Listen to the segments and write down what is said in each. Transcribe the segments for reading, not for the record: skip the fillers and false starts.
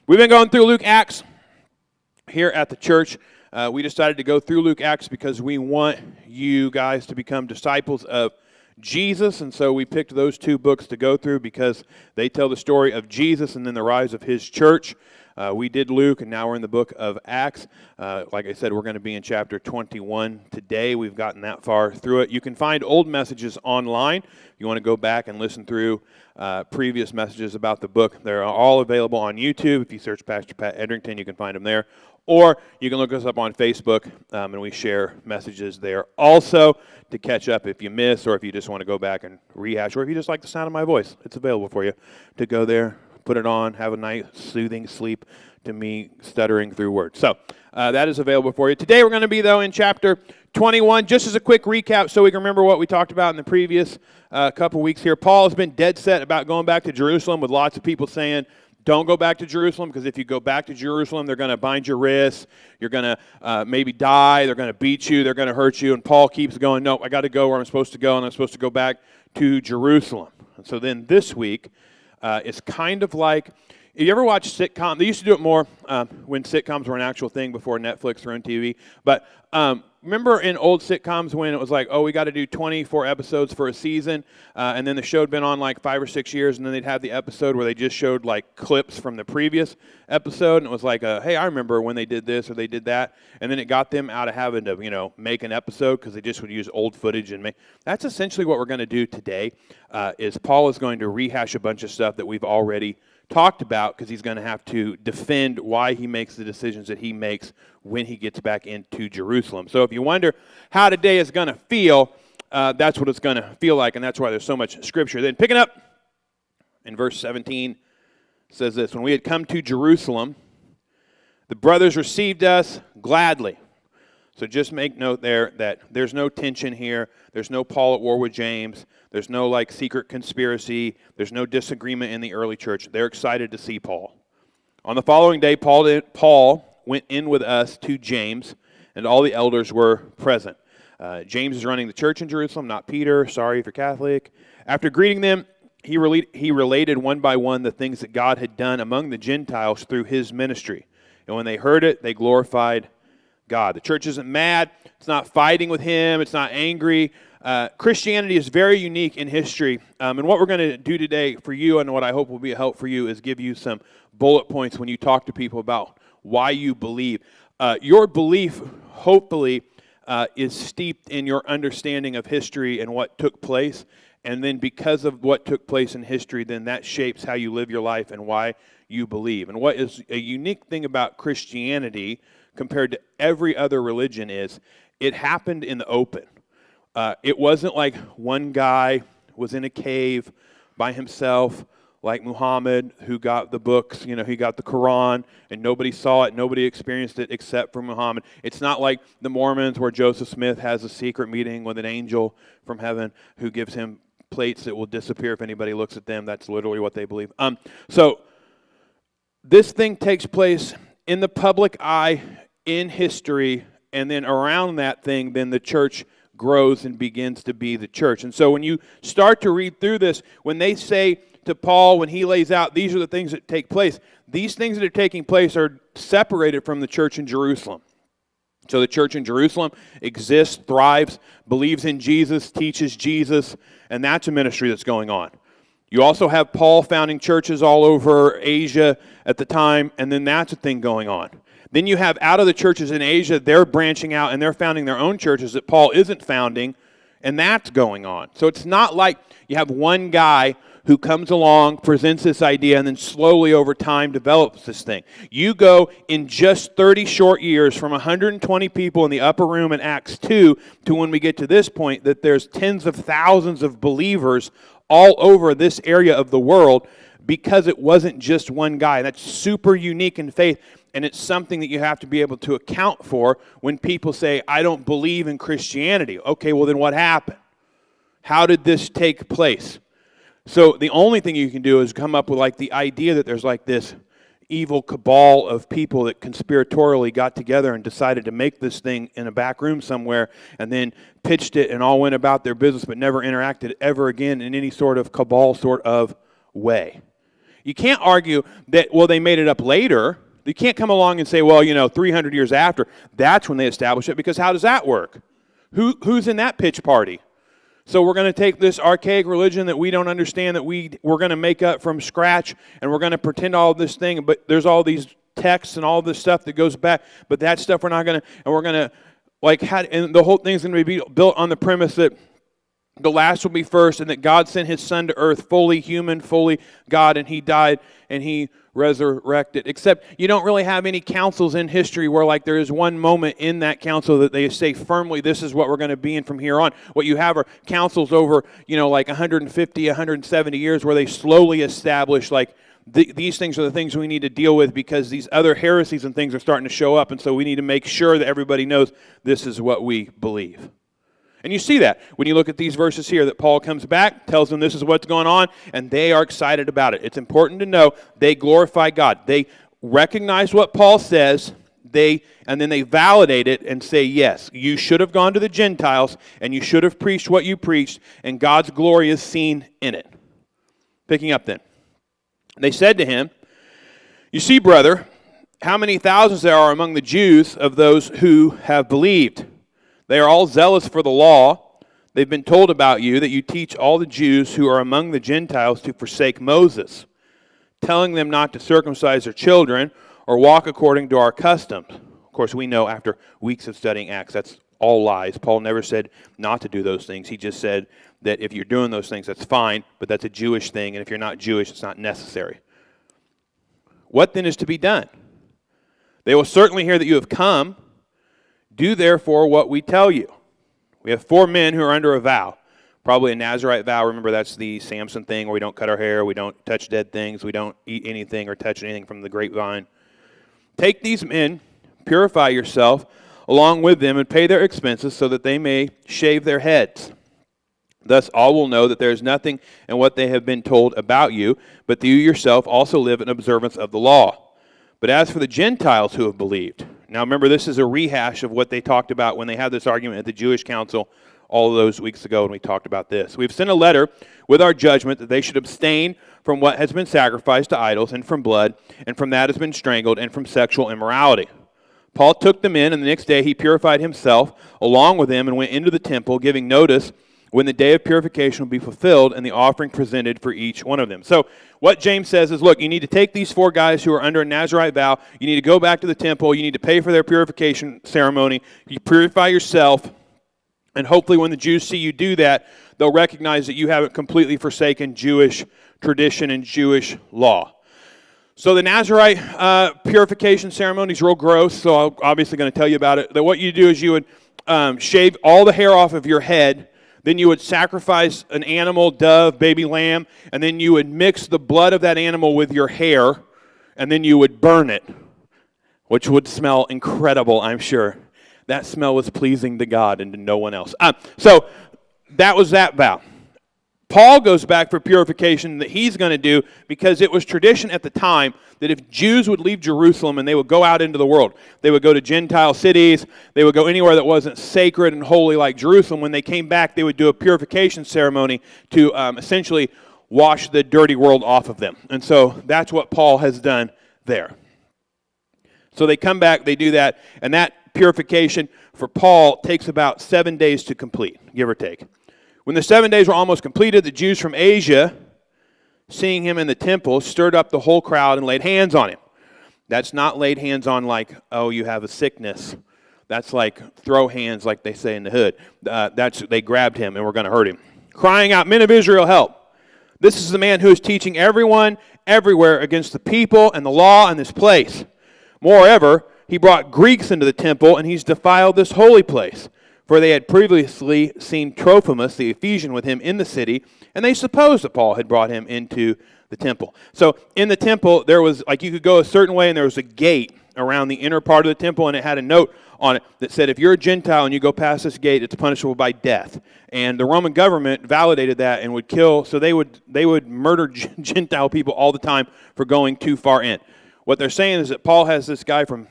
We've been going through Luke Acts here at the church. We decided to go through Luke Acts because we want you guys to become disciples of Jesus, and so we picked those two books to go through because they tell the story of Jesus and then the rise of his church. We did Luke, and now we're in the book of Acts. Like I said, we're going to be in chapter 21 today. We've gotten that far through it. You can find old messages online. If you want to go back and listen through previous messages about the book, they're all available on YouTube. If you search Pastor Pat Edrington, you can find them there. Or you can look us up on Facebook, and we share messages there also to catch up if you miss, or if you just want to go back and rehash, or if you just like the sound of my voice. It's available for you to go there, put it on, have a nice soothing sleep to me stuttering through words. So that is available for you. Today we're going to be, though, in chapter 21. Just as a quick recap so we can remember what we talked about in the previous couple weeks here. Paul has been dead set about going back to Jerusalem, with lots of people saying, don't go back to Jerusalem, because if you go back to Jerusalem, they're going to bind your wrists. You're going to maybe die. They're going to beat you. They're going to hurt you. And Paul keeps going, no, I got to go where I'm supposed to go, and I'm supposed to go back to Jerusalem. And so then this week, it's kind of like, if you ever watch sitcoms, they used to do it more when sitcoms were an actual thing before Netflix or on TV. But remember in old sitcoms when it was like, oh, we got to do 24 episodes for a season, and then the show had been on like 5 or 6 years, and then they'd have the episode where they just showed like clips from the previous episode, and it was like, hey, I remember when they did this or they did that, and then it got them out of having to, make an episode because they just would use old footage and make. That's essentially what we're going to do today. Is Paul is going to rehash a bunch of stuff that we've already talked about, because he's going to have to defend why he makes the decisions that he makes when he gets back into Jerusalem. So if you wonder how today is going to feel, that's what it's going to feel like, and that's why there's so much scripture. Then picking up in verse 17, says this: when we had come to Jerusalem, the brothers received us gladly. So just make note there that there's no tension here. There's no Paul at war with James. There's no like secret conspiracy. There's no disagreement in the early church. They're excited to see Paul. On the following day, Paul went in with us to James, and all the elders were present. James is running the church in Jerusalem, not Peter. Sorry if you're Catholic. After greeting them, he related one by one the things that God had done among the Gentiles through his ministry. And when they heard it, they glorified God. The church isn't mad. It's not fighting with him. It's not angry. Christianity is very unique in history. And what we're going to do today for you, and what I hope will be a help for you, is give you some bullet points when you talk to people about why you believe. Your belief, hopefully, is steeped in your understanding of history and what took place. And then because of what took place in history, then that shapes how you live your life and why you believe. And what is a unique thing about Christianity compared to every other religion is it happened in the open. It wasn't like one guy was in a cave by himself, like Muhammad, who got the books, he got the Quran, and nobody saw it, nobody experienced it except for Muhammad. It's not like the Mormons, where Joseph Smith has a secret meeting with an angel from heaven who gives him plates that will disappear if anybody looks at them. That's literally what they believe. So this thing takes place in the public eye, in history, and then around that thing, then the church grows and begins to be the church. And so when you start to read through this, when they say to Paul, when he lays out, these are the things that take place, these things that are taking place are separated from the church in Jerusalem. So the church in Jerusalem exists, thrives, believes in Jesus, teaches Jesus, and that's a ministry that's going on. You also have Paul founding churches all over Asia at the time, and then that's a thing going on. Then you have out of the churches in Asia, they're branching out and they're founding their own churches that Paul isn't founding, and that's going on. So it's not like you have one guy who comes along, presents this idea, and then slowly over time develops this thing. You go in just 30 short years from 120 people in the upper room in Acts 2 to when we get to this point that there's tens of thousands of believers all over this area of the world, because it wasn't just one guy. That's super unique in faith, and it's something that you have to be able to account for when people say, I don't believe in Christianity. Okay, well then what happened? How did this take place? So the only thing you can do is come up with like the idea that there's like this evil cabal of people that conspiratorially got together and decided to make this thing in a back room somewhere, and then pitched it and all went about their business but never interacted ever again in any sort of cabal sort of way. You can't argue that, well, they made it up later. You can't come along and say, well, 300 years after, that's when they established it, because how does that work? Who's in that pitch party? So we're going to take this archaic religion that we don't understand, that we're going to make up from scratch, and we're going to pretend all this thing, but there's all these texts and all this stuff that goes back, but that stuff we're not going to, and we're going to, and the whole thing's going to be built on the premise that the last will be first, and that God sent his son to earth, fully human, fully God, and he died, and he resurrected. Except you don't really have any councils in history where there is one moment in that council that they say firmly, this is what we're going to be in from here on. What you have are councils over, 150, 170 years where they slowly establish, these things are the things we need to deal with because these other heresies and things are starting to show up, and so we need to make sure that everybody knows this is what we believe. And you see that when you look at these verses here, that Paul comes back, tells them this is what's going on, and they are excited about it. It's important to know they glorify God. They recognize what Paul says, and then they validate it and say, yes, you should have gone to the Gentiles, and you should have preached what you preached, and God's glory is seen in it. Picking up then. They said to him, you see, brother, how many thousands there are among the Jews of those who have believed. They are all zealous for the law. They've been told about you that you teach all the Jews who are among the Gentiles to forsake Moses, telling them not to circumcise their children or walk according to our customs. Of course, we know after weeks of studying Acts, that's all lies. Paul never said not to do those things. He just said that if you're doing those things, that's fine, but that's a Jewish thing, and if you're not Jewish, it's not necessary. What then is to be done? They will certainly hear that you have come. Do therefore what we tell you. We have 4 men who are under a vow, probably a Nazirite vow. Remember, that's the Samson thing where we don't cut our hair, we don't touch dead things, we don't eat anything or touch anything from the grapevine. Take these men, purify yourself along with them, and pay their expenses so that they may shave their heads. Thus all will know that there is nothing in what they have been told about you, but that you yourself also live in observance of the law. But as for the Gentiles who have believed, now remember, this is a rehash of what they talked about when they had this argument at the Jewish council all of those weeks ago when we talked about this. We've sent a letter with our judgment that they should abstain from what has been sacrificed to idols, and from blood, and from that has been strangled, and from sexual immorality. Paul took them in, and the next day he purified himself along with them and went into the temple, giving notice when the day of purification will be fulfilled and the offering presented for each one of them. So what James says is, look, you need to take these 4 guys who are under a Nazirite vow, you need to go back to the temple, you need to pay for their purification ceremony, you purify yourself, and hopefully when the Jews see you do that, they'll recognize that you haven't completely forsaken Jewish tradition and Jewish law. So the Nazirite purification ceremony is real gross, so I'm obviously going to tell you about it. That what you do is you would shave all the hair off of your head. Then you would sacrifice an animal, dove, baby lamb, and then you would mix the blood of that animal with your hair, and then you would burn it, which would smell incredible, I'm sure. That smell was pleasing to God and to no one else. So that was that vow. Paul goes back for purification that he's going to do because it was tradition at the time that if Jews would leave Jerusalem and they would go out into the world, they would go to Gentile cities, they would go anywhere that wasn't sacred and holy like Jerusalem. When they came back, they would do a purification ceremony to essentially wash the dirty world off of them. And so that's what Paul has done there. So they come back, they do that, and that purification for Paul takes about 7 days to complete, give or take. When the 7 days were almost completed, the Jews from Asia, seeing him in the temple, stirred up the whole crowd and laid hands on him. That's not laid hands on like, oh, you have a sickness. That's like throw hands, like they say in the hood. They grabbed him and were going to hurt him. Crying out, men of Israel, help. This is the man who is teaching everyone, everywhere, against the people and the law in this place. Moreover, he brought Greeks into the temple, and he's defiled this holy place. For they had previously seen Trophimus, the Ephesian, with him in the city, and they supposed that Paul had brought him into the temple. So in the temple, there was, you could go a certain way, and there was a gate around the inner part of the temple, and it had a note on it that said, if you're a Gentile and you go past this gate, it's punishable by death. And the Roman government validated that and would kill, so they would murder Gentile people all the time for going too far in. What they're saying is that Paul has this guy from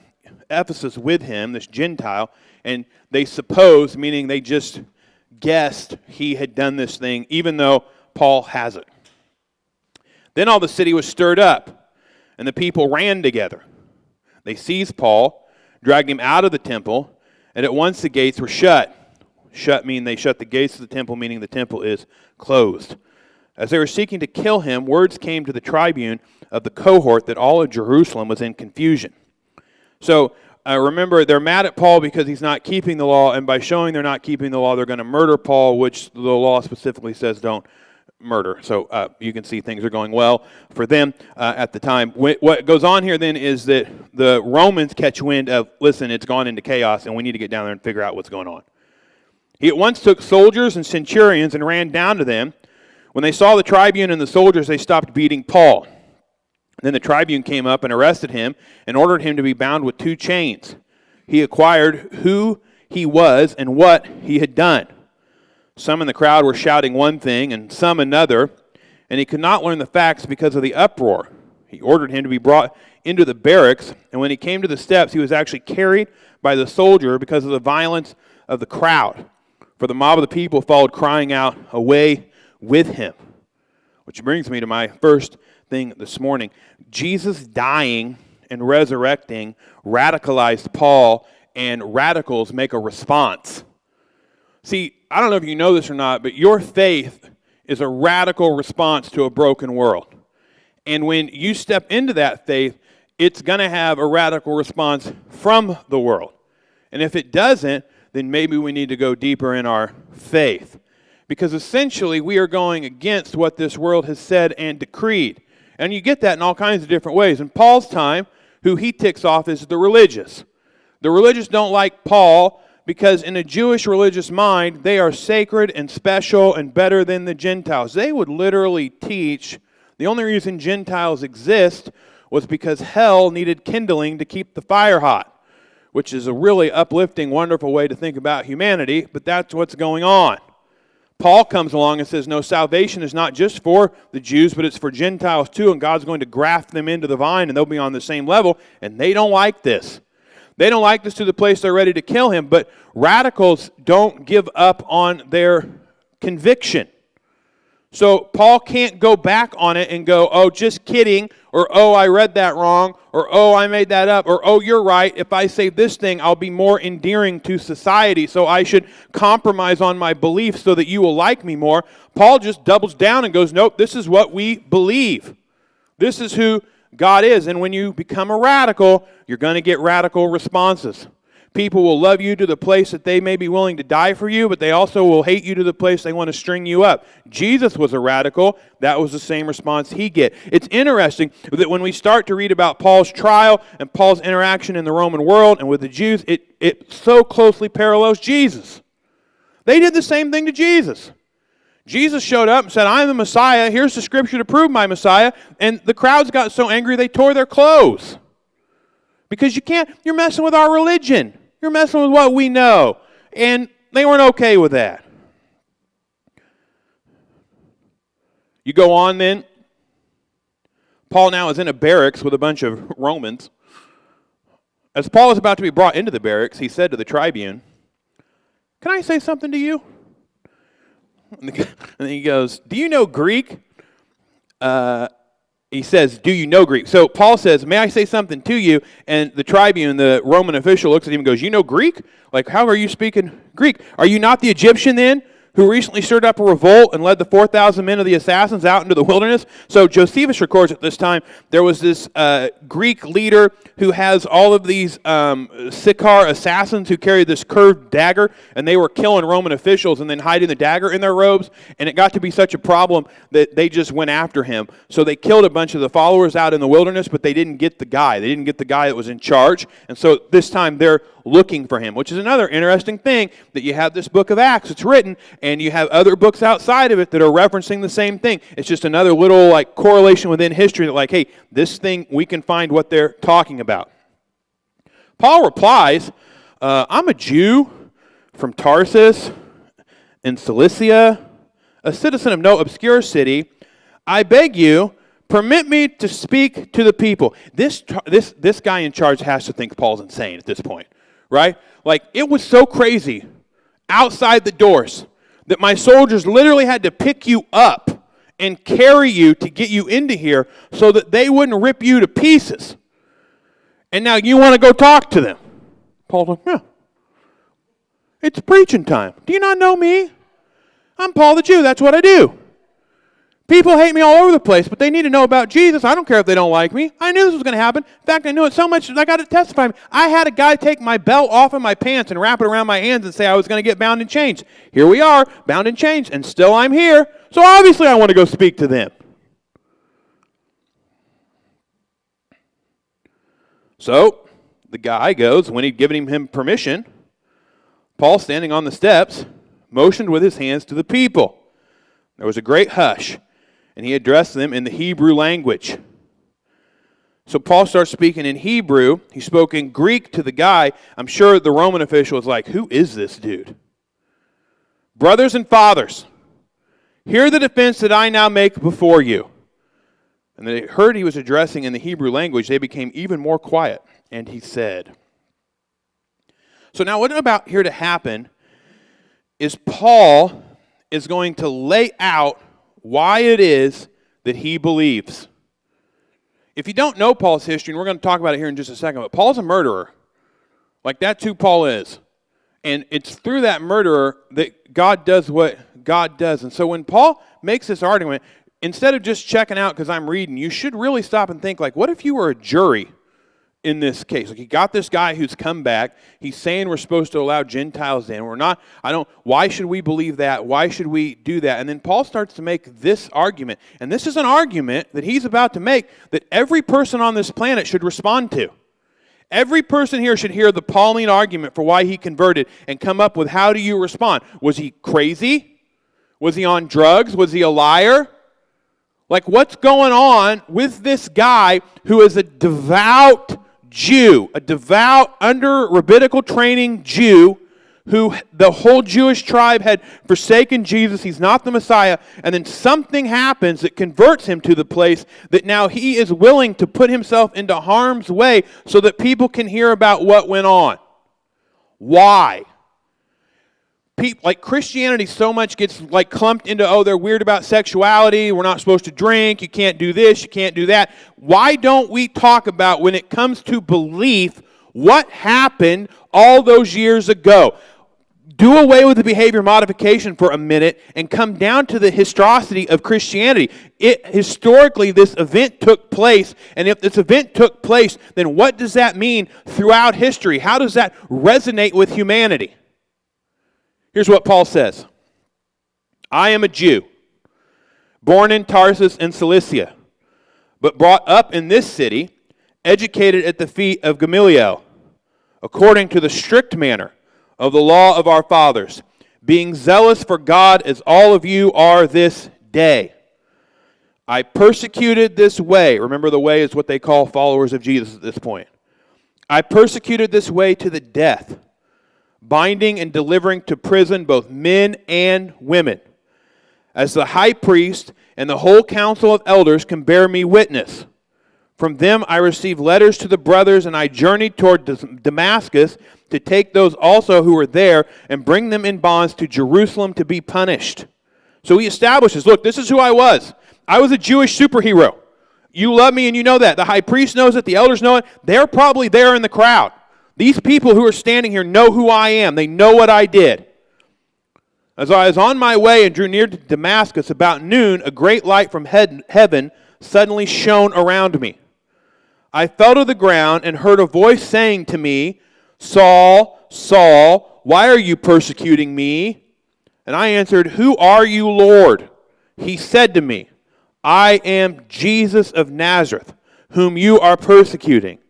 Ephesus with him, this Gentile, and they suppose, meaning they just guessed he had done this thing, even though Paul hasn't. Then all the city was stirred up, and the people ran together. They seized Paul, dragged him out of the temple, and at once the gates were shut. Shut mean they shut the gates of the temple, meaning the temple is closed. As they were seeking to kill him, words came to the tribune of the cohort that all of Jerusalem was in confusion. So remember, they're mad at Paul because he's not keeping the law, and by showing they're not keeping the law, they're going to murder Paul, which the law specifically says don't murder. So you can see things are going well for them at the time. What goes on here then is that the Romans catch wind of, listen, it's gone into chaos, and we need to get down there and figure out what's going on. He at once took soldiers and centurions and ran down to them. When they saw the tribune and the soldiers, they stopped beating Paul. Then the tribune came up and arrested him and ordered him to be bound with 2 chains. He inquired who he was and what he had done. Some in the crowd were shouting one thing and some another, and he could not learn the facts because of the uproar. He ordered him to be brought into the barracks, and when he came to the steps, he was actually carried by the soldier because of the violence of the crowd. For the mob of the people followed, crying out, "Away with him." Which brings me to my first thing this morning. Jesus dying and resurrecting radicalized Paul, and radicals make a response. See, I don't know if you know this or not, but your faith is a radical response to a broken world. And when you step into that faith, it's going to have a radical response from the world. And if it doesn't, then maybe we need to go deeper in our faith. Because essentially, we are going against what this world has said and decreed. And you get that in all kinds of different ways. In Paul's time, who he ticks off is the religious. The religious don't like Paul because in a Jewish religious mind, they are sacred and special and better than the Gentiles. They would literally teach the only reason Gentiles exist was because hell needed kindling to keep the fire hot, which is a really uplifting, wonderful way to think about humanity, but that's what's going on. Paul comes along and says, no, salvation is not just for the Jews, but it's for Gentiles too, and God's going to graft them into the vine, and they'll be on the same level, and they don't like this. They don't like this to the place they're ready to kill him, but radicals don't give up on their conviction. So Paul can't go back on it and go, oh, just kidding, or oh, I read that wrong, or oh, I made that up, or oh, you're right. If I say this thing, I'll be more endearing to society, so I should compromise on my beliefs so that you will like me more. Paul just doubles down and goes, nope, this is what we believe. This is who God is, and when you become a radical, you're going to get radical responses. People will love you to the place that they may be willing to die for you, but they also will hate you to the place they want to string you up. Jesus was a radical. That was the same response he get. It's interesting that when we start to read about Paul's trial and Paul's interaction in the Roman world and with the Jews, it so closely parallels Jesus. They did the same thing to Jesus. Jesus showed up and said, I'm the Messiah. Here's the scripture to prove my Messiah. And the crowds got so angry they tore their clothes. Because you're messing with our religion. You're messing with what we know. And they weren't okay with that. You go on then. Paul now is in a barracks with a bunch of Romans. As Paul is about to be brought into the barracks, he said to the tribune, can I say something to you? And he goes, do you know Greek? He says, do you know Greek? So Paul says, may I say something to you? And the tribune, the Roman official, looks at him and goes, you know Greek? Like, how are you speaking Greek? Are you not the Egyptian then, who recently stirred up a revolt and led the 4,000 men of the assassins out into the wilderness? So Josephus records at this time, there was this Greek leader who has all of these Sicarii assassins who carried this curved dagger, and they were killing Roman officials and then hiding the dagger in their robes, and it got to be such a problem that they just went after him. So they killed a bunch of the followers out in the wilderness, but they didn't get the guy. They didn't get the guy that was in charge, and so this time they're looking for him, which is another interesting thing, that you have this book of Acts, it's written, and you have other books outside of it that are referencing the same thing. It's just another little like correlation within history that like, hey, this thing, we can find what they're talking about. Paul replies, I'm a Jew from Tarsus in Cilicia, a citizen of no obscure city. I beg you, permit me to speak to the people. This guy in charge has to think Paul's insane at this point, right? Like, it was so crazy outside the doors that my soldiers literally had to pick you up and carry you to get you into here so that they wouldn't rip you to pieces. And now you want to go talk to them. Paul's like, yeah. It's preaching time. Do you not know me? I'm Paul the Jew. That's what I do. People hate me all over the place, but they need to know about Jesus. I don't care if they don't like me. I knew this was going to happen. In fact, I knew it so much that I got to testify. I had a guy take my belt off of my pants and wrap it around my hands and say I was going to get bound and chained. Here we are, bound and chained, and still I'm here. So obviously I want to go speak to them. So the guy goes, when he'd given him permission, Paul, standing on the steps, motioned with his hands to the people. There was a great hush, and he addressed them in the Hebrew language. So Paul starts speaking in Hebrew. He spoke in Greek to the guy. I'm sure the Roman official was like, who is this dude? Brothers and fathers, hear the defense that I now make before you. And they heard he was addressing in the Hebrew language. They became even more quiet. And he said. So now what's about here to happen is Paul is going to lay out why it is that he believes. If you don't know Paul's history, and we're going to talk about it here in just a second, but Paul's a murderer. Like, that's who Paul is. And it's through that murderer that God does what God does. And so when Paul makes this argument, instead of just checking out because I'm reading, you should really stop and think, like, what if you were a jury in this case? Like, he got this guy who's come back. He's saying we're supposed to allow Gentiles in. We're not. Why should we believe that? Why should we do that? And then Paul starts to make this argument. And this is an argument that he's about to make that every person on this planet should respond to. Every person here should hear the Pauline argument for why he converted and come up with, how do you respond? Was he crazy? Was he on drugs? Was he a liar? Like, what's going on with this guy who is a devout Jew, a devout, under rabbinical training Jew, who the whole Jewish tribe had forsaken Jesus? He's not the Messiah. And then something happens that converts him to the place that now he is willing to put himself into harm's way so that people can hear about what went on. Why? Like, Christianity so much gets like clumped into, oh, they're weird about sexuality, we're not supposed to drink, you can't do this, you can't do that. Why don't we talk about, when it comes to belief, what happened all those years ago? Do away with the behavior modification for a minute and come down to the historicity of Christianity. Historically, this event took place, and if this event took place, then what does that mean throughout history? How does that resonate with humanity? Here's what Paul says. I am a Jew, born in Tarsus in Cilicia, but brought up in this city, educated at the feet of Gamaliel, according to the strict manner of the law of our fathers, being zealous for God as all of you are this day. I persecuted this way. Remember, the way is what they call followers of Jesus at this point. I persecuted this way to the death, binding and delivering to prison both men and women, as the high priest and the whole council of elders can bear me witness. From them I received letters to the brothers, and I journeyed toward Damascus to take those also who were there and bring them in bonds to Jerusalem to be punished. So he establishes, look, this is who I was. I was a Jewish superhero. You love me and you know that. The high priest knows it. The elders know it. They're probably there in the crowd. These people who are standing here know who I am. They know what I did. As I was on my way and drew near to Damascus about noon, a great light from heaven suddenly shone around me. I fell to the ground and heard a voice saying to me, Saul, Saul, why are you persecuting me? And I answered, Who are you, Lord? He said to me, I am Jesus of Nazareth, whom you are persecuting.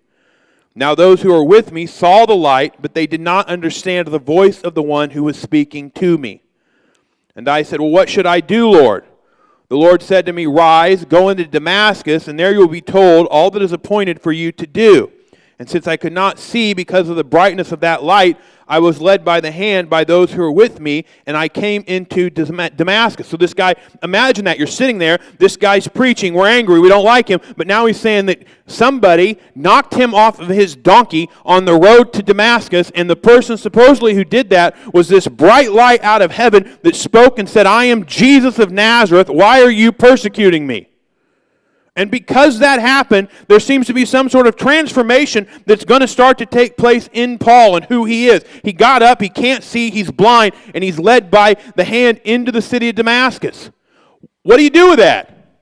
Now those who were with me saw the light, but they did not understand the voice of the one who was speaking to me. And I said, Well, what should I do, Lord? The Lord said to me, Rise, go into Damascus, and there you will be told all that is appointed for you to do. And since I could not see because of the brightness of that light, I was led by the hand by those who were with me, and I came into Damascus. So this guy, imagine that. You're sitting there. This guy's preaching. We're angry. We don't like him. But now he's saying that somebody knocked him off of his donkey on the road to Damascus, and the person supposedly who did that was this bright light out of heaven that spoke and said, I am Jesus of Nazareth. Why are you persecuting me? And because that happened, there seems to be some sort of transformation that's going to start to take place in Paul and who he is. He got up, he can't see, he's blind, and he's led by the hand into the city of Damascus. What do you do with that?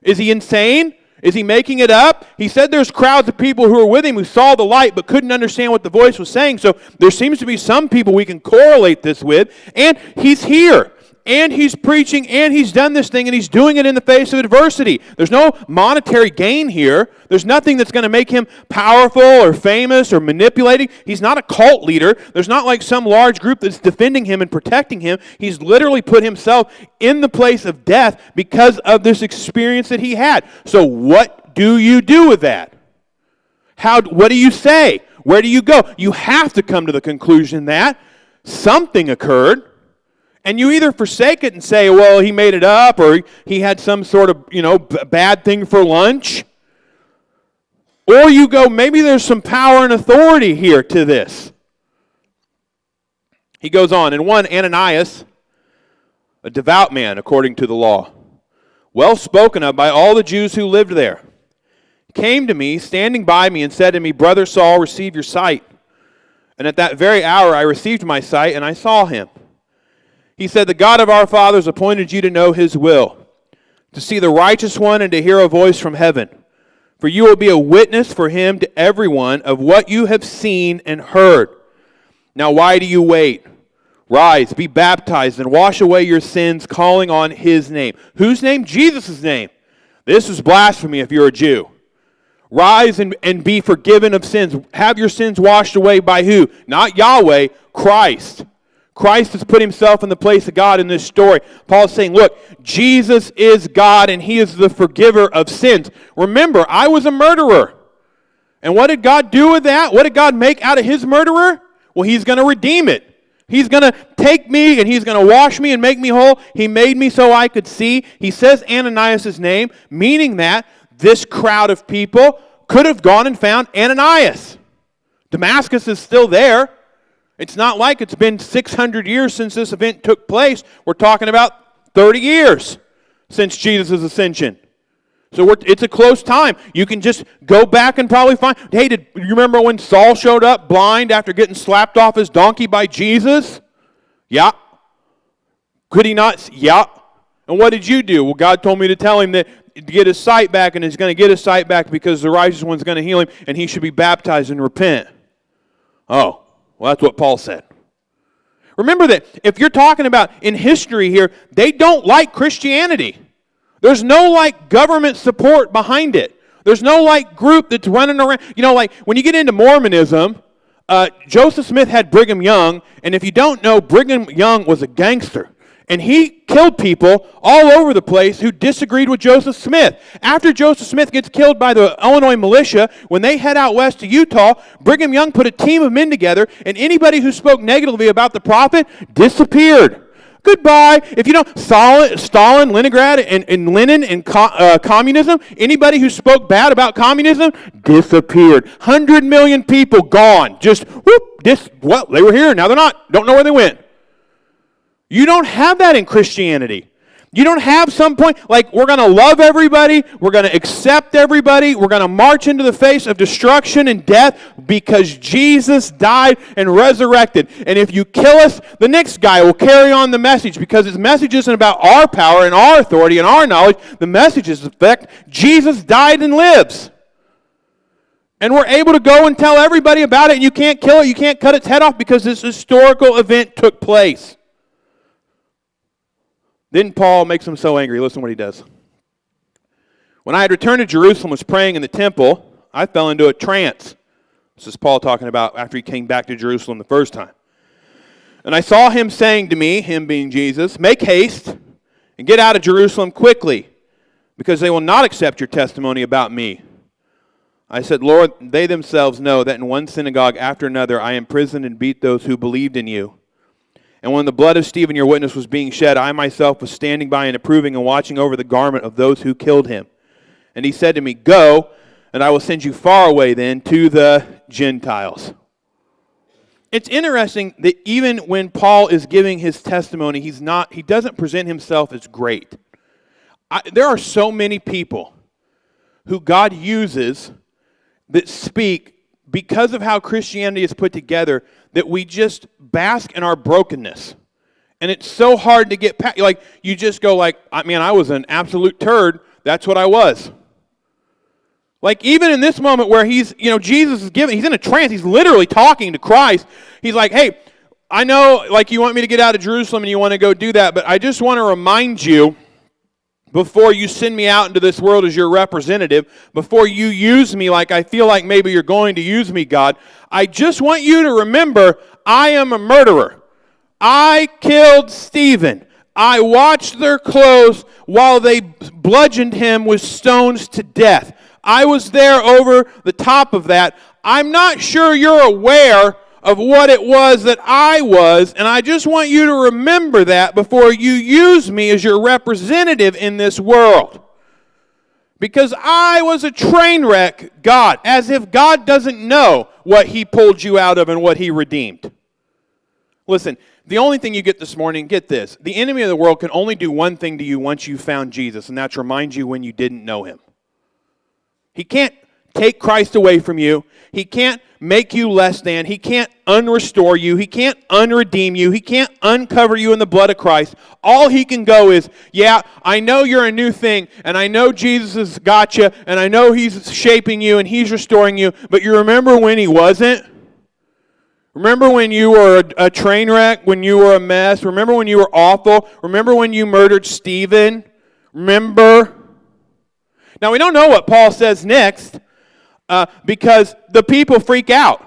Is he insane? Is he making it up? He said there's crowds of people who were with him who saw the light but couldn't understand what the voice was saying. So there seems to be some people we can correlate this with. And he's here. And he's preaching, and he's done this thing, and he's doing it in the face of adversity. There's no monetary gain here. There's nothing that's going to make him powerful or famous or manipulating. He's not a cult leader. There's not like some large group that's defending him and protecting him. He's literally put himself in the place of death because of this experience that he had. So what do you do with that? What do you say? Where do you go? You have to come to the conclusion that something occurred. And you either forsake it and say, well, he made it up, or he had some sort of, bad thing for lunch. Or you go, maybe there's some power and authority here to this. He goes on, and one Ananias, a devout man according to the law, well spoken of by all the Jews who lived there, came to me, standing by me, and said to me, Brother Saul, receive your sight. And at that very hour I received my sight, and I saw him. He said, the God of our fathers appointed you to know his will, to see the righteous one and to hear a voice from heaven. For you will be a witness for him to everyone of what you have seen and heard. Now why do you wait? Rise, be baptized, and wash away your sins, calling on his name. Whose name? Jesus' name. This is blasphemy if you're a Jew. Rise and be forgiven of sins. Have your sins washed away by who? Not Yahweh, Christ. Christ has put himself in the place of God in this story. Paul's saying, look, Jesus is God and he is the forgiver of sins. Remember, I was a murderer. And what did God do with that? What did God make out of his murderer? Well, he's going to redeem it. He's going to take me and he's going to wash me and make me whole. He made me so I could see. He says Ananias' name, meaning that this crowd of people could have gone and found Ananias. Damascus is still there. It's not like it's been 600 years since this event took place. We're talking about 30 years since Jesus' ascension. So it's a close time. You can just go back and probably find, hey, did you remember when Saul showed up blind after getting slapped off his donkey by Jesus? Yeah. Could he not? Yeah. And what did you do? Well, God told me to tell him that to get his sight back, and he's going to get his sight back because the righteous one's going to heal him, and he should be baptized and repent. Oh. Well, that's what Paul said. Remember that if you're talking about in history here, they don't like Christianity. There's no like government support behind it. There's no like group that's running around. Like when you get into Mormonism, Joseph Smith had Brigham Young, and if you don't know, Brigham Young was a gangster. And he killed people all over the place who disagreed with Joseph Smith. After Joseph Smith gets killed by the Illinois militia, when they head out west to Utah, Brigham Young put a team of men together, and anybody who spoke negatively about the prophet disappeared. Goodbye. If you don't, Stalin, Leningrad, and Lenin and communism, anybody who spoke bad about communism disappeared. 100 million people gone. Just, whoop, they were here, now they're not. Don't know where they went. You don't have that in Christianity. You don't have some point, like we're going to love everybody, we're going to accept everybody, we're going to march into the face of destruction and death because Jesus died and resurrected. And if you kill us, the next guy will carry on the message because his message isn't about our power and our authority and our knowledge. The message is the fact Jesus died and lives. And we're able to go and tell everybody about it, and you can't kill it, you can't cut its head off because this historical event took place. Then Paul makes him so angry. Listen to what he does. When I had returned to Jerusalem, was praying in the temple, I fell into a trance. This is Paul talking about after he came back to Jerusalem the first time. And I saw him saying to me, him being Jesus, make haste and get out of Jerusalem quickly, because they will not accept your testimony about me. I said, Lord, they themselves know that in one synagogue after another I imprisoned and beat those who believed in you. And when the blood of Stephen, your witness, was being shed, I myself was standing by and approving and watching over the garment of those who killed him. And he said to me, go, and I will send you far away then to the Gentiles. It's interesting that even when Paul is giving his testimony, he doesn't present himself as great. There are so many people who God uses that speak because of how Christianity is put together that we just bask in our brokenness. And it's so hard to get past. Like, you just go like, I was an absolute turd. That's what I was. Like, even in this moment where Jesus is he's in a trance. He's literally talking to Christ. He's like, hey, I know, like, you want me to get out of Jerusalem and you want to go do that, but I just want to remind you, before you send me out into this world as your representative, before you use me like I feel like maybe you're going to use me, God, I just want you to remember I am a murderer. I killed Stephen. I watched their clothes while they bludgeoned him with stones to death. I was there over the top of that. I'm not sure you're aware of what it was that I was, and I just want you to remember that before you use me as your representative in this world. Because I was a train wreck, God, as if God doesn't know what he pulled you out of and what he redeemed. Listen, the only thing you get this morning, get this, the enemy of the world can only do one thing to you once you found Jesus, and that's remind you when you didn't know him. He can't take Christ away from you. He can't make you less than. He can't unrestore you. He can't unredeem you. He can't uncover you in the blood of Christ. All he can go is, yeah, I know you're a new thing, and I know Jesus has got you, and I know he's shaping you, and he's restoring you, but you remember when he wasn't? Remember when you were a train wreck, when you were a mess? Remember when you were awful? Remember when you murdered Stephen? Remember? Now, we don't know what Paul says next because the people freak out.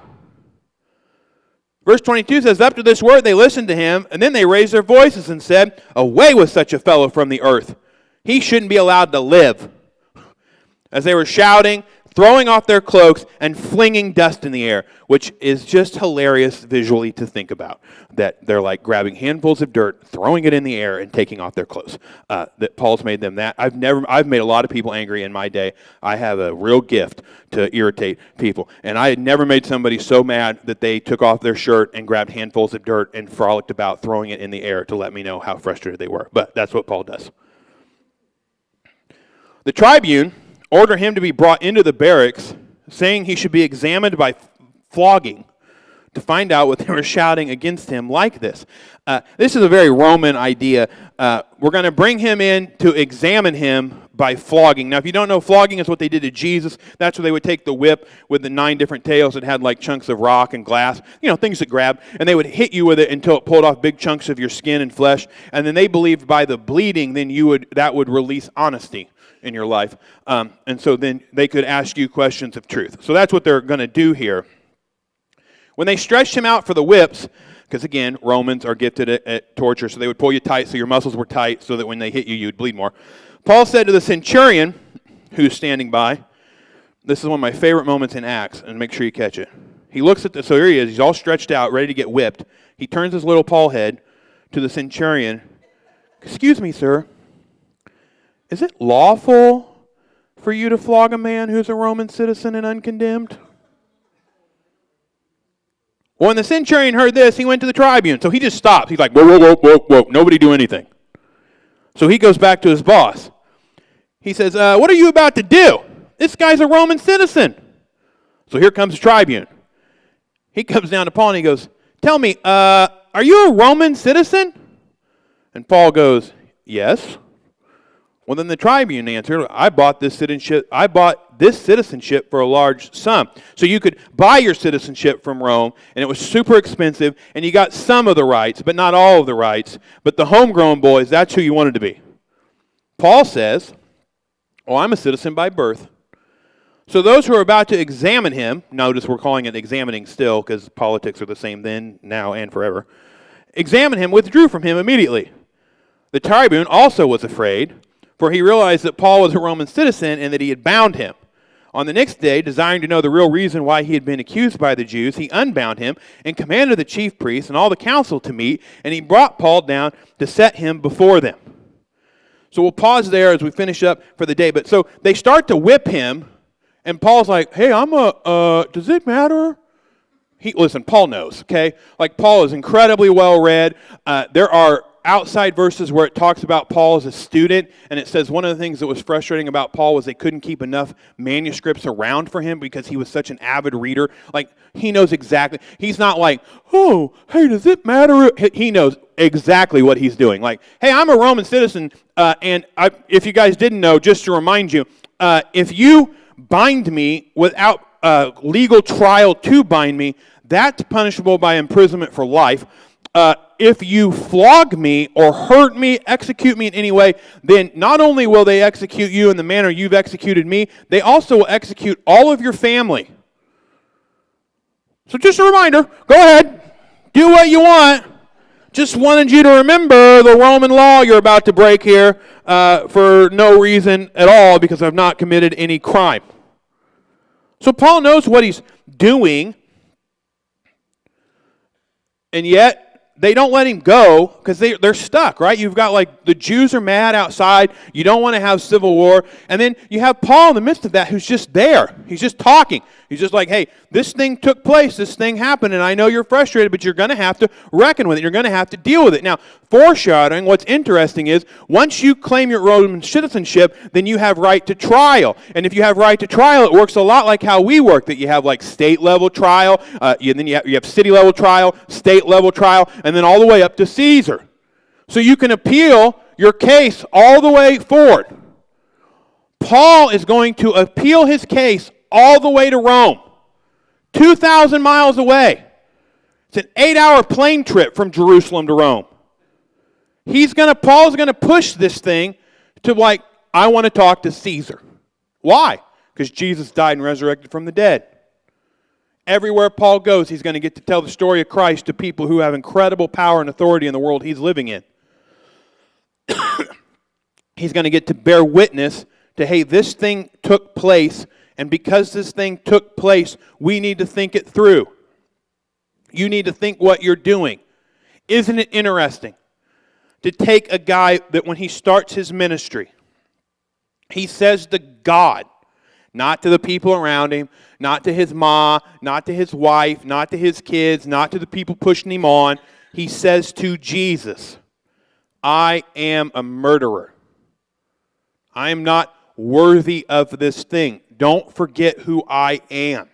Verse 22 says, after this word they listened to him, and then they raised their voices and said, away with such a fellow from the earth. He shouldn't be allowed to live. As they were shouting, throwing off their cloaks, and flinging dust in the air, which is just hilarious visually to think about. That they're like grabbing handfuls of dirt, throwing it in the air, and taking off their clothes. That Paul's made them that. I've made a lot of people angry in my day. I have a real gift to irritate people. And I had never made somebody so mad that they took off their shirt and grabbed handfuls of dirt and frolicked about throwing it in the air to let me know how frustrated they were. But that's what Paul does. The tribune ordered him to be brought into the barracks, saying he should be examined by flogging to find out what they were shouting against him like this. This is a very Roman idea. We're going to bring him in to examine him by flogging. Now, if you don't know, flogging is what they did to Jesus. That's where they would take the whip with the 9 different tails that had like chunks of rock and glass, things that grab, and they would hit you with it until it pulled off big chunks of your skin and flesh. And then they believed by the bleeding, then that would release honesty in your life. And so then they could ask you questions of truth. So that's what they're going to do here. When they stretched him out for the whips, because again, Romans are gifted at torture, so they would pull you tight so your muscles were tight so that when they hit you, you'd bleed more. Paul said to the centurion who's standing by, this is one of my favorite moments in Acts, and make sure you catch it. He looks at so here he is, he's all stretched out, ready to get whipped. He turns his little Paul head to the centurion. Excuse me, sir. Is it lawful for you to flog a man who's a Roman citizen and uncondemned? Well, when the centurion heard this, he went to the tribune. So he just stops. He's like, whoa, whoa, whoa, whoa, whoa. Nobody do anything. So he goes back to his boss. He says, what are you about to do? This guy's a Roman citizen. So here comes the tribune. He comes down to Paul and he goes, tell me, are you a Roman citizen? And Paul goes, yes. Well, then the tribune answered, I bought this citizenship for a large sum. So you could buy your citizenship from Rome, and it was super expensive, and you got some of the rights, but not all of the rights. But the homegrown boys, that's who you wanted to be. Paul says, I'm a citizen by birth. So those who are about to examine him, notice we're calling it examining still, because politics are the same then, now, and forever, examine him, withdrew from him immediately. The tribune also was afraid, for he realized that Paul was a Roman citizen and that he had bound him. On the next day, desiring to know the real reason why he had been accused by the Jews, he unbound him and commanded the chief priests and all the council to meet, and he brought Paul down to set him before them. So we'll pause there as we finish up for the day. But so they start to whip him, and Paul's like, hey, does it matter? Listen, Paul knows, okay? Like, Paul is incredibly well-read. There are outside verses where it talks about Paul as a student, and it says one of the things that was frustrating about Paul was they couldn't keep enough manuscripts around for him because he was such an avid reader. Like, he knows exactly. He's not like, oh, hey, does it matter? He knows exactly what he's doing. Like, hey, I'm a Roman citizen, and if you guys didn't know, just to remind you, if you bind me without legal trial to bind me, that's punishable by imprisonment for life. If you flog me or hurt me, execute me in any way, then not only will they execute you in the manner you've executed me, they also will execute all of your family. So just a reminder, go ahead, do what you want. Just wanted you to remember the Roman law you're about to break here for no reason at all because I've not committed any crime. So Paul knows what he's doing, and yet they don't let him go because they're stuck, right? You've got, like, the Jews are mad outside. You don't want to have civil war. And then you have Paul in the midst of that who's just there. He's just talking. He's just like, hey, this thing took place. This thing happened, and I know you're frustrated, but you're going to have to reckon with it. You're going to have to deal with it. Now, foreshadowing, what's interesting is once you claim your Roman citizenship, then you have right to trial. And if you have right to trial, it works a lot like how we work, that you have, like, state-level trial, then you have city-level trial, state-level trial, and then all the way up to Caesar. So you can appeal your case all the way forward. Paul is going to appeal his case all the way to Rome, 2,000 miles away. It's an 8-hour plane trip from Jerusalem to Rome. Paul's going to push this thing to, like, I want to talk to Caesar. Why? Because Jesus died and resurrected from the dead. Everywhere Paul goes, he's going to get to tell the story of Christ to people who have incredible power and authority in the world he's living in. He's going to get to bear witness to, hey, this thing took place, and because this thing took place, we need to think it through. You need to think what you're doing. Isn't it interesting to take a guy that when he starts his ministry, he says to God, not to the people around him, not to his ma, not to his wife, not to his kids, not to the people pushing him on. He says to Jesus, I am a murderer. I am not worthy of this thing. Don't forget who I am.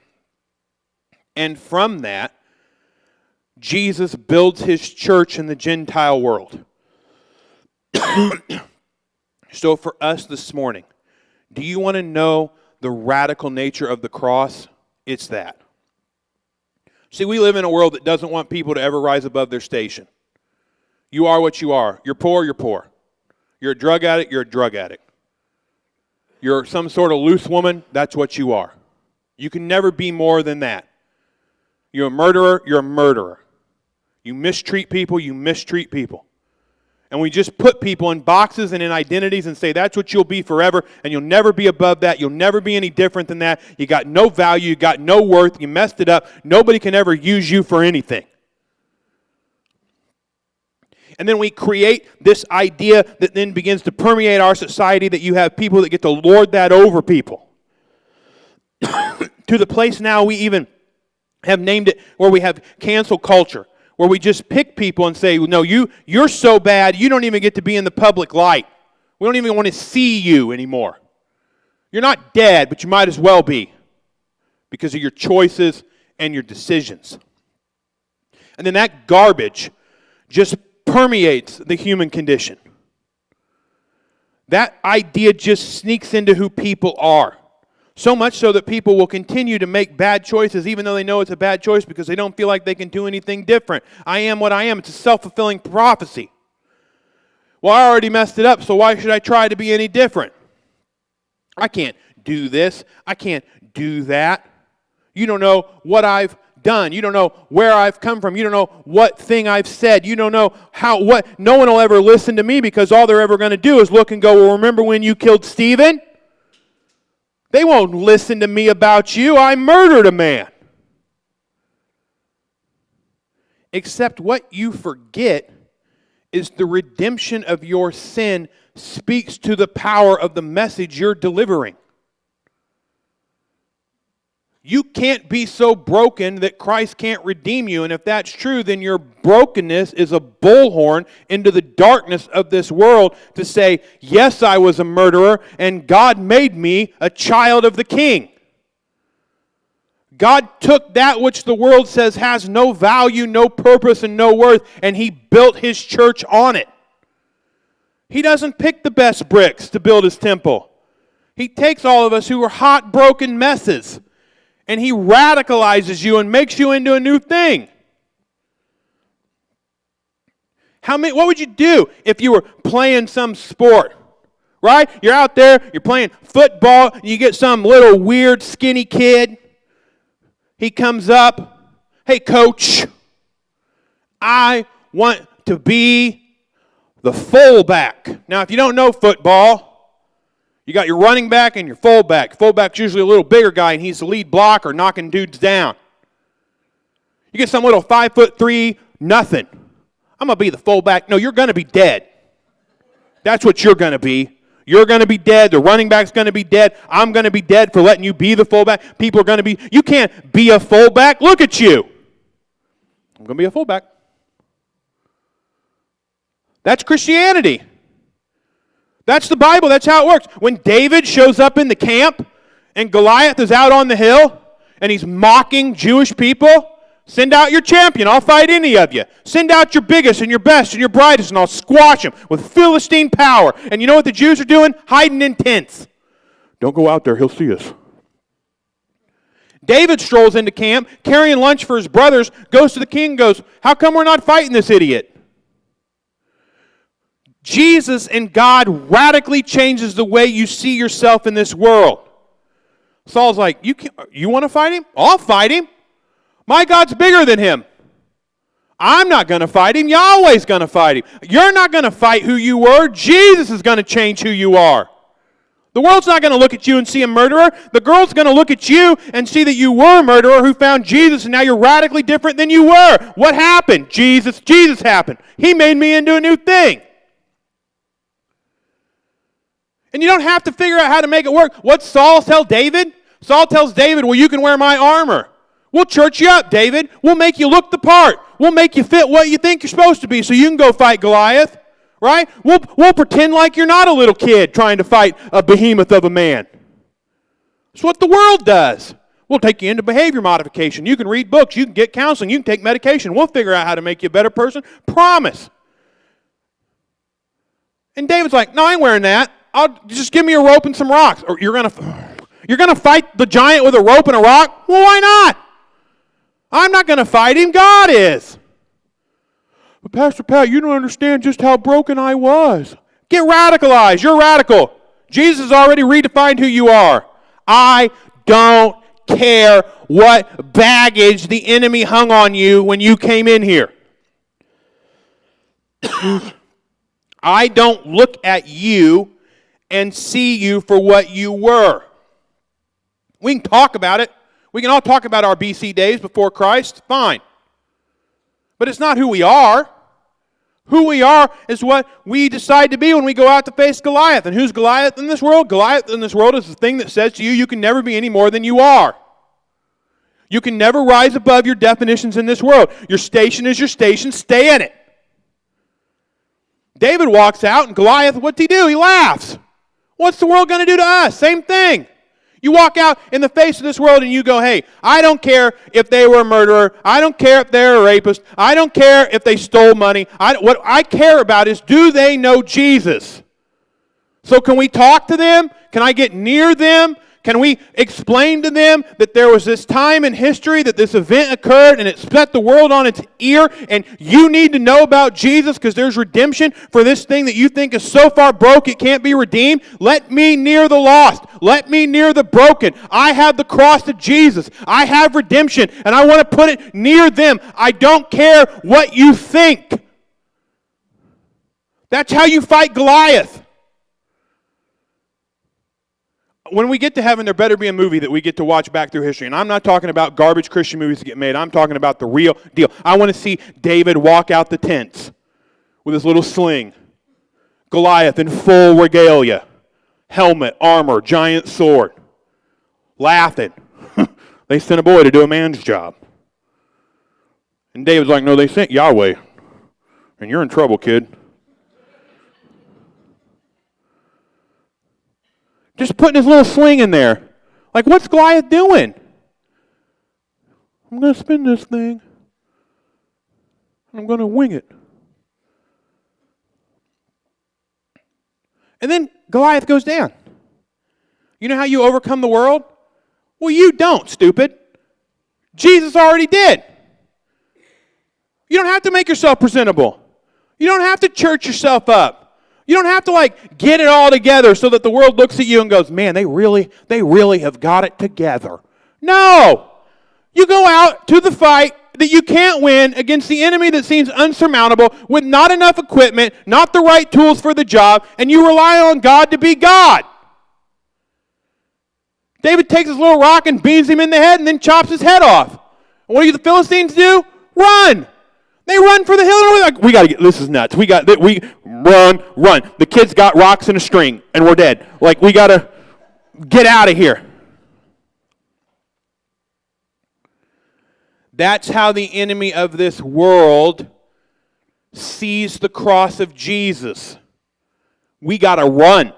And from that, Jesus builds his church in the Gentile world. So for us this morning, do you want to know the radical nature of the cross? It's that. See, we live in a world that doesn't want people to ever rise above their station. You are what you are. You're poor, you're poor. You're a drug addict, you're a drug addict. You're some sort of loose woman, that's what you are. You can never be more than that. You're a murderer, you're a murderer. You mistreat people, you mistreat people. And we just put people in boxes and in identities and say that's what you'll be forever, and you'll never be above that. You'll never be any different than that. You got no value, you got no worth, you messed it up. Nobody can ever use you for anything. And then we create this idea that then begins to permeate our society, that you have people that get to lord that over people. To the place now we even have named it where we have cancel culture, where we just pick people and say, no, you're so bad, you don't even get to be in the public light. We don't even want to see you anymore. You're not dead, but you might as well be because of your choices and your decisions. And then that garbage just permeates the human condition. That idea just sneaks into who people are. So much so that people will continue to make bad choices even though they know it's a bad choice because they don't feel like they can do anything different. I am what I am. It's a self-fulfilling prophecy. Well, I already messed it up, so why should I try to be any different? I can't do this. I can't do that. You don't know what I've done. You don't know where I've come from. You don't know what thing I've said. You don't know what. No one will ever listen to me because all they're ever going to do is look and go, well, remember when you killed Stephen? They won't listen to me about you. I murdered a man. Except what you forget is the redemption of your sin speaks to the power of the message you're delivering. You can't be so broken that Christ can't redeem you. And if that's true, then your brokenness is a bullhorn into the darkness of this world to say, yes, I was a murderer, and God made me a child of the King. God took that which the world says has no value, no purpose, and no worth, and He built His church on it. He doesn't pick the best bricks to build His temple. He takes all of us who are hot, broken messes, and He radicalizes you and makes you into a new thing. What would you do if you were playing some sport? Right? You're out there, you're playing football, and you get some little weird skinny kid. He comes up, hey coach, I want to be the fullback. Now if you don't know football, you got your running back and your fullback. Fullback's usually a little bigger guy, and he's the lead blocker, knocking dudes down. You get some little 5'3", nothing. I'm going to be the fullback. No, you're going to be dead. That's what you're going to be. You're going to be dead. The running back's going to be dead. I'm going to be dead for letting you be the fullback. People are going to be, you can't be a fullback. Look at you. I'm going to be a fullback. That's Christianity. That's the Bible. That's how it works. When David shows up in the camp and Goliath is out on the hill and he's mocking Jewish people, send out your champion. I'll fight any of you. Send out your biggest and your best and your brightest, and I'll squash him with Philistine power. And you know what the Jews are doing? Hiding in tents. Don't go out there. He'll see us. David strolls into camp, carrying lunch for his brothers, goes to the king and goes, how come we're not fighting this idiot? Jesus and God radically changes the way you see yourself in this world. Saul's like, you want to fight him? I'll fight him. My God's bigger than him. I'm not going to fight him. Yahweh's going to fight him. You're not going to fight who you were. Jesus is going to change who you are. The world's not going to look at you and see a murderer. The girl's going to look at you and see that you were a murderer who found Jesus, and now you're radically different than you were. What happened? Jesus happened. He made me into a new thing. And you don't have to figure out how to make it work. What Saul tell David? Saul tells David, well, you can wear my armor. We'll church you up, David. We'll make you look the part. We'll make you fit what you think you're supposed to be so you can go fight Goliath. Right? We'll pretend like you're not a little kid trying to fight a behemoth of a man. That's what the world does. We'll take you into behavior modification. You can read books. You can get counseling. You can take medication. We'll figure out how to make you a better person. Promise. And David's like, no, I ain't wearing that. Just give me a rope and some rocks. Or you're gonna fight the giant with a rope and a rock? Well, why not? I'm not going to fight him. God is. But Pastor Pat, you don't understand just how broken I was. Get radicalized. You're radical. Jesus has already redefined who you are. I don't care what baggage the enemy hung on you when you came in here. I don't look at you and see you for what you were. We can talk about it. We can all talk about our BC days before Christ. Fine. But it's not who we are. Who we are is what we decide to be when we go out to face Goliath. And who's Goliath in this world? Goliath in this world is the thing that says to you, you can never be any more than you are. You can never rise above your definitions in this world. Your station is your station. Stay in it. David walks out, and Goliath, what's he do? He laughs. What's the world going to do to us? Same thing. You walk out in the face of this world and you go, hey, I don't care if they were a murderer. I don't care if they're a rapist. I don't care if they stole money. What I care about is, do they know Jesus? So can we talk to them? Can I get near them? Can we explain to them that there was this time in history that this event occurred and it set the world on its ear, and you need to know about Jesus because there's redemption for this thing that you think is so far broke it can't be redeemed? Let me near the lost. Let me near the broken. I have the cross of Jesus. I have redemption, and I want to put it near them. I don't care what you think. That's how you fight Goliath. When we get to heaven, there better be a movie that we get to watch back through history. And I'm not talking about garbage Christian movies that get made. I'm talking about the real deal. I want to see David walk out the tents with his little sling. Goliath in full regalia. Helmet, armor, giant sword. Laughing. They sent a boy to do a man's job. And David's like, no, they sent Yahweh. And you're in trouble, kid. Just putting his little sling in there. Like, what's Goliath doing? I'm going to spin this thing. I'm going to wing it. And then Goliath goes down. You know how you overcome the world? Well, you don't, stupid. Jesus already did. You don't have to make yourself presentable. You don't have to church yourself up. You don't have to get it all together so that the world looks at you and goes, man, they really have got it together. No. You go out to the fight that you can't win against the enemy that seems unsurmountable with not enough equipment, not the right tools for the job, and you rely on God to be God. David takes his little rock and beats him in the head and then chops his head off. And what do the Philistines do? Run. They run for the hill, and we're like, we got to get, this is nuts. We run. The kid's got rocks and a string, and we're dead. We got to get out of here. That's how the enemy of this world sees the cross of Jesus. We got to run.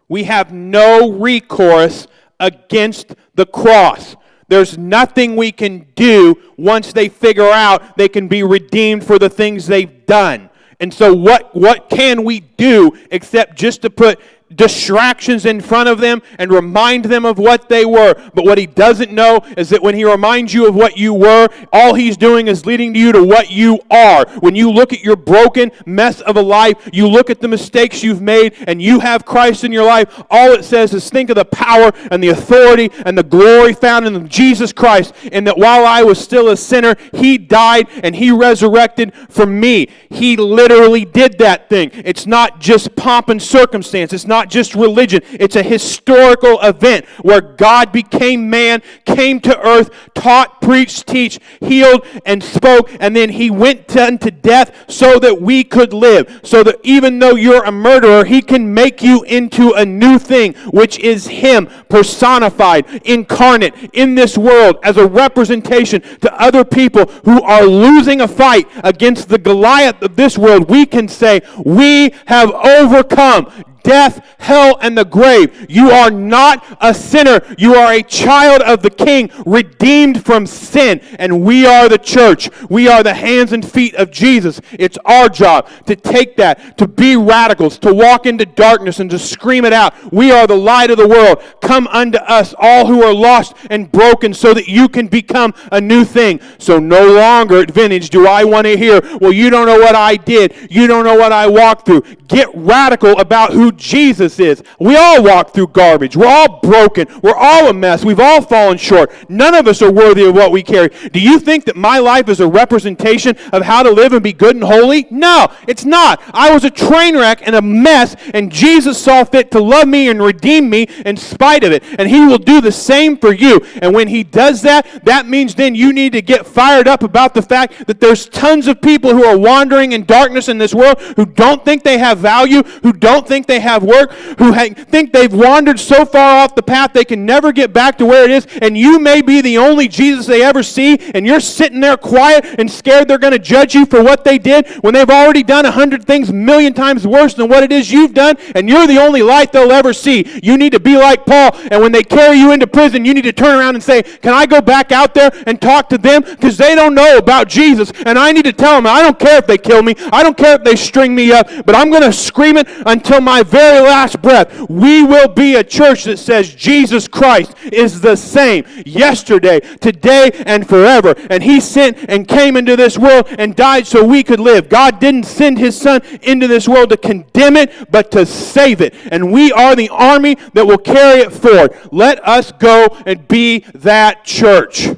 We have no recourse against the cross. There's nothing we can do once they figure out they can be redeemed for the things they've done. And so what can we do except just to put distractions in front of them and remind them of what they were? But what he doesn't know is that when he reminds you of what you were, all he's doing is leading you to what you are. When you look at your broken mess of a life, you look at the mistakes you've made, and you have Christ in your life, all it says is think of the power and the authority and the glory found in Jesus Christ, and that while I was still a sinner, he died and he resurrected for me. He literally did that thing. It's not just pomp and circumstance. It's not just religion. It's a historical event where God became man, came to earth, taught, preached, teach, healed, and spoke, and then he went unto death so that we could live. So that even though you're a murderer, he can make you into a new thing, which is him personified, incarnate in this world as a representation to other people who are losing a fight against the Goliath of this world. We can say, we have overcome death, hell, and the grave. You are not a sinner. You are a child of the King, redeemed from sin. And we are the church. We are the hands and feet of Jesus. It's our job to take that, to be radicals, to walk into darkness and to scream it out. We are the light of the world. Come unto us, all who are lost and broken, so that you can become a new thing. So no longer at Vintage do I want to hear, well, you don't know what I did. You don't know what I walked through. Get radical about who Jesus is. We all walk through garbage. We're all broken. We're all a mess. We've all fallen short. None of us are worthy of what we carry. Do you think that my life is a representation of how to live and be good and holy? No, it's not. I was a train wreck and a mess, and Jesus saw fit to love me and redeem me in spite of it. And he will do the same for you. And when he does that, that means then you need to get fired up about the fact that there's tons of people who are wandering in darkness in this world who don't think they have value, who don't think they have work, who think they've wandered so far off the path they can never get back to where it is, and you may be the only Jesus they ever see, and you're sitting there quiet and scared they're going to judge you for what they did when they've already done 100 things a million times worse than what it is you've done, and you're the only light they'll ever see. You need to be like Paul, and when they carry you into prison, you need to turn around and say, can I go back out there and talk to them? Because they don't know about Jesus, and I need to tell them, I don't care if they kill me, I don't care if they string me up, but I'm going to scream it until my very last breath. We will be a church that says Jesus Christ is the same yesterday, today, and forever. And he sent and came into this world and died so we could live. God didn't send his son into this world to condemn it, but to save it. And we are the army that will carry it forward. Let us go and be that church.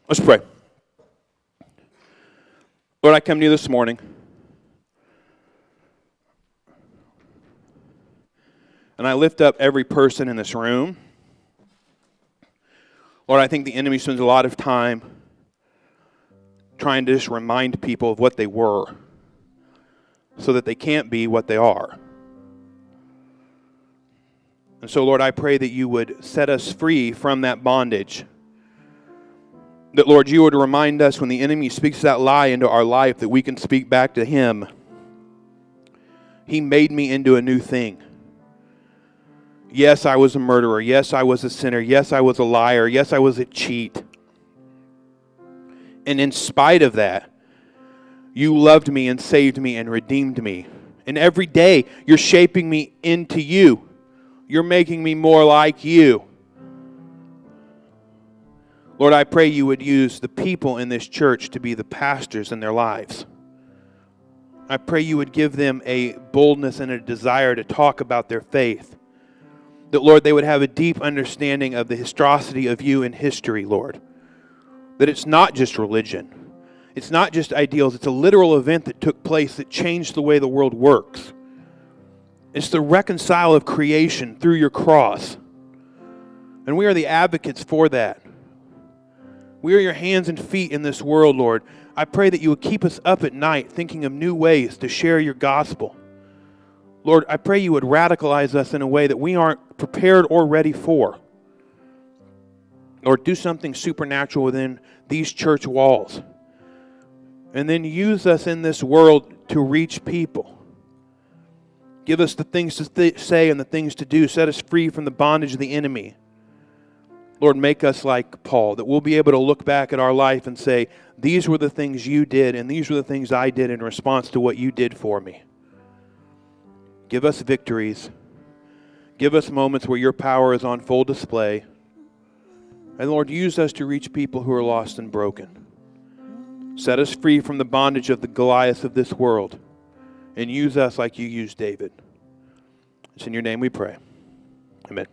Let's pray. Lord, I come to you this morning. And I lift up every person in this room. Lord, I think the enemy spends a lot of time trying to just remind people of what they were so that they can't be what they are. And so, Lord, I pray that you would set us free from that bondage. That, Lord, you would remind us when the enemy speaks that lie into our life that we can speak back to him. He made me into a new thing. Yes, I was a murderer. Yes, I was a sinner. Yes, I was a liar. Yes, I was a cheat. And in spite of that, you loved me and saved me and redeemed me. And every day, you're shaping me into you. You're making me more like you. Lord, I pray you would use the people in this church to be the pastors in their lives. I pray you would give them a boldness and a desire to talk about their faith. That, Lord, they would have a deep understanding of the historicity of you in history, Lord. That it's not just religion. It's not just ideals. It's a literal event that took place that changed the way the world works. It's the reconcile of creation through your cross. And we are the advocates for that. We are your hands and feet in this world, Lord. I pray that you would keep us up at night thinking of new ways to share your gospel. Lord, I pray you would radicalize us in a way that we aren't prepared or ready for. Lord, do something supernatural within these church walls. And then use us in this world to reach people. Give us the things to say and the things to do. Set us free from the bondage of the enemy. Lord, make us like Paul, that we'll be able to look back at our life and say, these were the things you did, and these were the things I did in response to what you did for me. Give us victories. Give us moments where your power is on full display. And Lord, use us to reach people who are lost and broken. Set us free from the bondage of the Goliaths of this world. And use us like you used David. It's in your name we pray. Amen.